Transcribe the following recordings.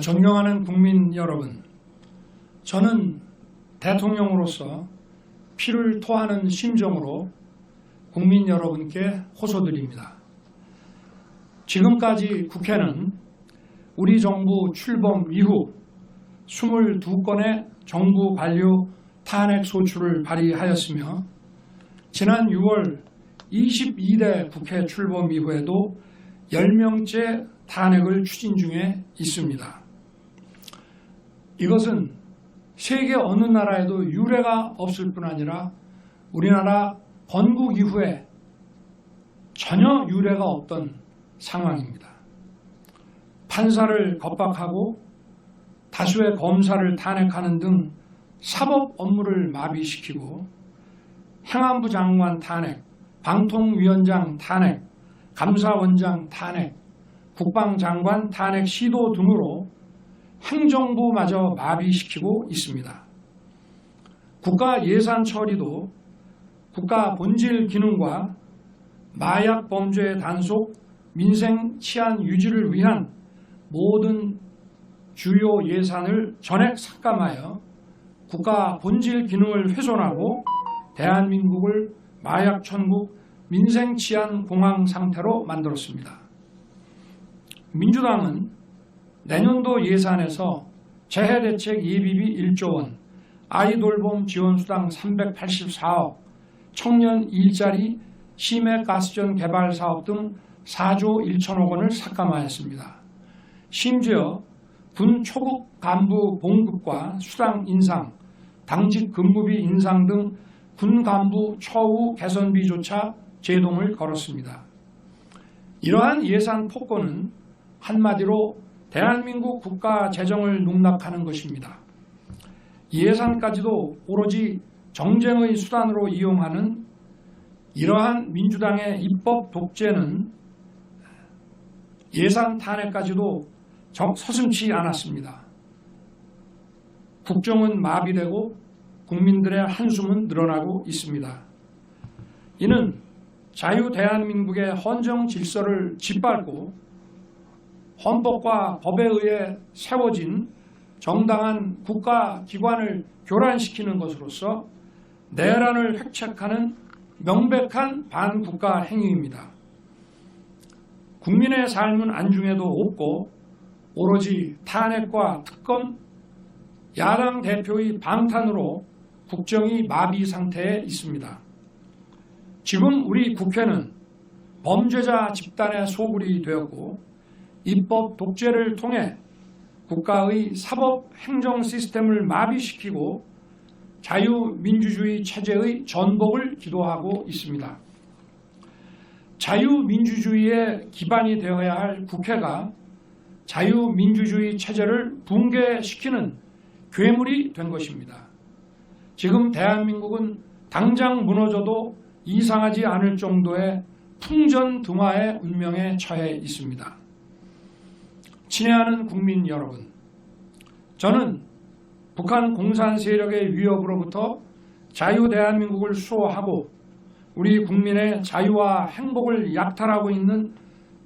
존경하는 국민 여러분, 저는 대통령으로서 피를 토하는 심정으로 국민 여러분께 호소드립니다. 지금까지 국회는 우리 정부 출범 이후 22건의 정부 관료 탄핵 소추를 발의하였으며 지난 6월 22대 국회 출범 이후에도 10명째 탄핵을 추진 중에 있습니다. 이것은 세계 어느 나라에도 유례가 없을 뿐 아니라 우리나라 건국 이후에 전혀 유례가 없던 상황입니다. 판사를 겁박하고 다수의 검사를 탄핵하는 등 사법 업무를 마비시키고 행안부 장관 탄핵, 방통위원장 탄핵, 감사원장 탄핵, 국방장관 탄핵 시도 등으로 행정부마저 마비시키고 있습니다. 국가 예산 처리도 국가 본질 기능과 마약 범죄 단속, 민생 치안 유지를 위한 모든 주요 예산을 전액 삭감하여 국가 본질 기능을 훼손하고 대한민국을 마약 천국, 민생 치안 공황 상태로 만들었습니다. 민주당은 내년도 예산에서 재해대책 예비비 1조 원, 아이돌봄 지원수당 384억, 청년 일자리, 심해가스전 개발 사업 등 4조 1천억 원을 삭감하였습니다. 심지어 군 초급 간부 봉급과 수당 인상, 당직 근무비 인상 등 군 간부 처우 개선비조차 제동을 걸었습니다. 이러한 예산 폭거는 한마디로 대한민국 국가 재정을 농락하는 것입니다. 예산까지도 오로지 정쟁의 수단으로 이용하는 이러한 민주당의 입법 독재는 예산 탄핵까지도 서슴지 않았습니다. 국정은 마비되고 국민들의 한숨은 늘어나고 있습니다. 이는 자유 대한민국의 헌정 질서를 짓밟고 헌법과 법에 의해 세워진 정당한 국가기관을 교란시키는 것으로서 내란을 획책하는 명백한 반국가 행위입니다. 국민의 삶은 안중에도 없고 오로지 탄핵과 특검, 야당 대표의 방탄으로 국정이 마비 상태에 있습니다. 지금 우리 국회는 범죄자 집단의 소굴이 되었고 입법 독재를 통해 국가의 사법 행정 시스템을 마비시키고 자유민주주의 체제의 전복을 기도하고 있습니다. 자유민주주의의 기반이 되어야 할 국회가 자유민주주의 체제를 붕괴시키는 괴물이 된 것입니다. 지금 대한민국은 당장 무너져도 이상하지 않을 정도의 풍전등화의 운명에 처해 있습니다. 친애하는 국민 여러분, 저는 북한 공산 세력의 위협으로부터 자유 대한민국을 수호하고 우리 국민의 자유와 행복을 약탈하고 있는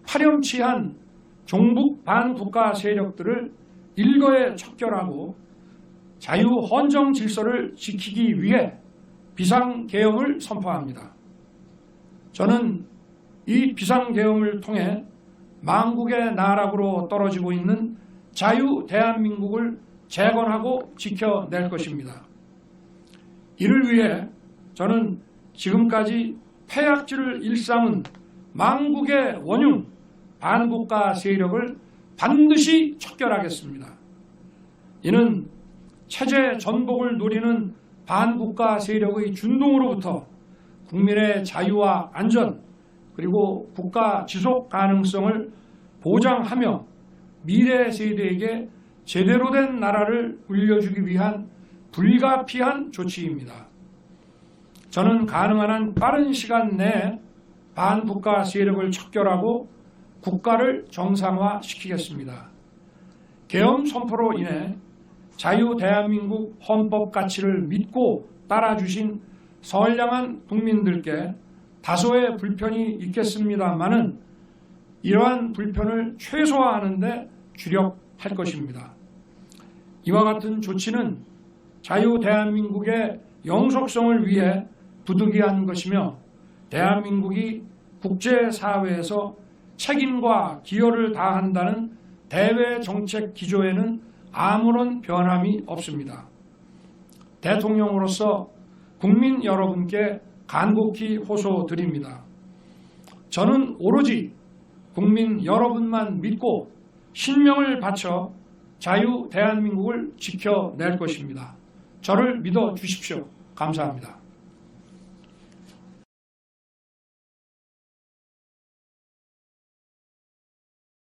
파렴치한 종북 반국가 세력들을 일거에 척결하고 자유 헌정 질서를 지키기 위해 비상계엄을 선포합니다. 저는 이 비상계엄을 통해 망국의 나락으로 떨어지고 있는 자유 대한민국을 재건하고 지켜낼 것입니다. 이를 위해 저는 지금까지 폐악질을 일삼은 망국의 원흉 반국가 세력을 반드시 척결하겠습니다. 이는 체제 전복을 노리는 반국가 세력의 준동으로부터 국민의 자유와 안전 그리고 국가 지속 가능성을 보장하며 미래 세대에게 제대로 된 나라를 물려주기 위한 불가피한 조치입니다. 저는 가능한 한 빠른 시간 내에 반국가 세력을 척결하고 국가를 정상화시키겠습니다. 계엄 선포로 인해 자유 대한민국 헌법 가치를 믿고 따라주신 선량한 국민들께 다소의 불편이 있겠습니다마는 이러한 불편을 최소화하는 데 할 것입니다. 이와 같은 조치는 자유 대한민국의 영속성을 위해 부득이한 것이며 대한민국이 국제사회에서 책임과 기여를 다한다는 대외 정책 기조에는 아무런 변함이 없습니다. 대통령으로서 국민 여러분께 간곡히 호소드립니다. 저는 오로지 국민 여러분만 믿고 신명을 바쳐 자유 대한민국을 지켜낼 것입니다. 저를 믿어 주십시오. 감사합니다.